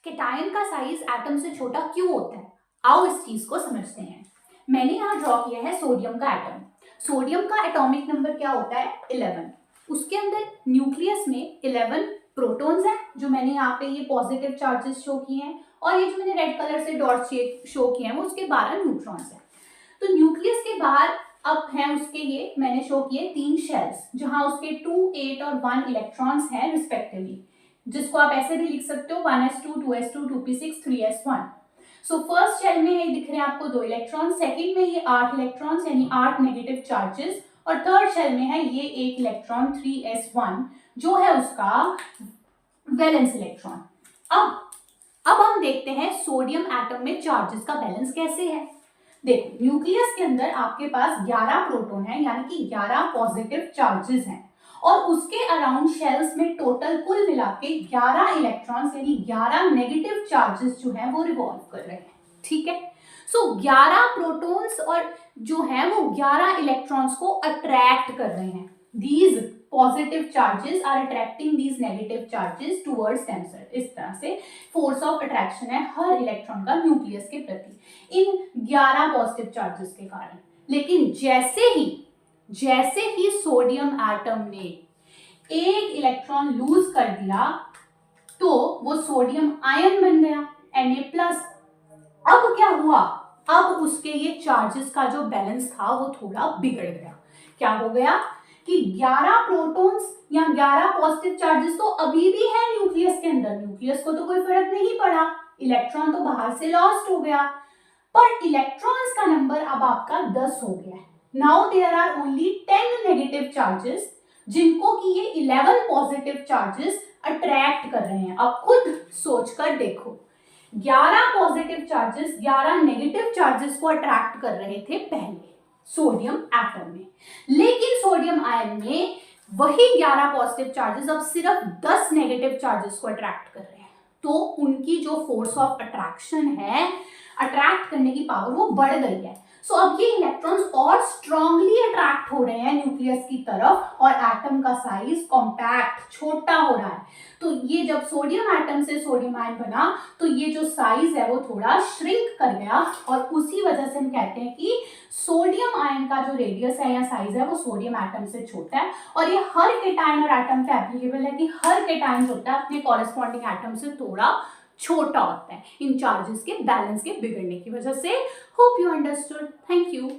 Cation का size atom से छोटा क्यों होता है? आओ इस चीज को समझते हैं। मैंने यहाँ ड्रॉ किया है सोडियम का एटम। सोडियम का एटॉमिक नंबर क्या होता है? 11। उसके अंदर न्यूक्लियस में 11 प्रोटॉन्स हैं, जो मैंने यहाँ पे ये पॉजिटिव चार्जेस शो किए हैं, और ये जो मैंने रेड कलर से डॉट शो किए हैं वो उसके 12 न्यूट्रॉन्स हैं। तो न्यूक्लियस के बाहर अब हैं उसके ये मैंने शो किए 3 शेल्स, जहां उसके 2, 8 और 1 इलेक्ट्रॉन्स हैं रिस्पेक्टिवली, जिसको आप ऐसे भी लिख सकते हो 1s2, 2s2, 2p6, 3s1। So first shell में ये दिख रहे हैं आपको 2 इलेक्ट्रॉन, सेकंड में ये 8 इलेक्ट्रॉन्स यानी 8 नेगेटिव चार्जेस, और थर्ड शेल में है ये 1 इलेक्ट्रॉन 3s1 जो है उसका वैलेंस इलेक्ट्रॉन। अब हम देखते हैं सोडियम एटम में चार्जेस का बैलेंस कैसे है। देखो, न्यूक्लियस के अंदर आपके पास 11 प्रोटॉन है यानी कि 11 पॉजिटिव चार्जेस हैं, और उसके अराउंड शेल्स में टोटल कुल मिला के 11 इलेक्ट्रॉन्स यानी 11 नेगेटिव चार्जेस जो हैं वो रिवॉल्व कर रहे हैं। ठीक है, सो 11 प्रोटॉन्स और जो है वो 11 इलेक्ट्रॉन्स को अट्रैक्ट कर रहे हैं। These positive charges are attracting these negative charges towards themselves. इस तरह से फोर्स ऑफ अट्रैक्शन है हर इलेक्ट्रॉन का न्यूक्लियस के प्रति इन 11 पॉजिटिव चार्जेस के कारण। लेकिन जैसे ही सोडियम एटम ने एक इलेक्ट्रॉन लूज कर दिया तो वो सोडियम आयन बन गया Na+। अब क्या हुआ? अब उसके ये चार्जेस का जो बैलेंस था वो थोड़ा बिगड़ गया। क्या हो गया कि 11 प्रोटॉन्स या 11 पॉजिटिव चार्जेस तो अभी भी है न्यूक्लियस के अंदर, न्यूक्लियस को तो कोई फर्क नहीं पड़ा, इलेक्ट्रॉन तो बाहर से लॉस्ट हो गया, पर इलेक्ट्रॉन्स का नंबर अब आपका 10 हो गया है। Now there are only 10 negative charges जिनको कि ये 11 पॉजिटिव चार्जेस अट्रैक्ट कर रहे हैं। अब खुद सोचकर देखो, 11 पॉजिटिव चार्जेस 11 नेगेटिव चार्जेस को अट्रैक्ट कर रहे थे पहले सोडियम एटम में, लेकिन सोडियम आयन में वही 11 पॉजिटिव चार्जेस अब सिर्फ 10 नेगेटिव चार्जेस को अट्रैक्ट कर रहे हैं। तो उनकी जो फोर्स ऑफ अट्रैक्शन है, अट्रैक्ट करने की पावर, वो बढ़ गई है। सो अब ये इलेक्ट्रॉन्स और स्ट्रांगली अट्रैक्ट हो रहे हैं न्यूक्लियस की तरफ, और एटम का साइज कॉम्पैक्ट छोटा हो रहा है। तो ये जब सोडियम एटम से सोडियम आयन बना तो ये जो साइज है वो थोड़ा श्रिंक कर गया, और उसी वजह से हम कहते हैं कि सोडियम आयन का जो रेडियस है या साइज है वो सोडियम एटम से छोटा है। और ये हर केटायन और एटम पे एप्लीकेबल है कि हर केटायन होता है अपने कॉरेस्पॉन्डिंग एटम से थोड़ा छोटा होता है इन चार्जेस के बैलेंस के बिगड़ने की वजह से। Hope you understood. Thank you.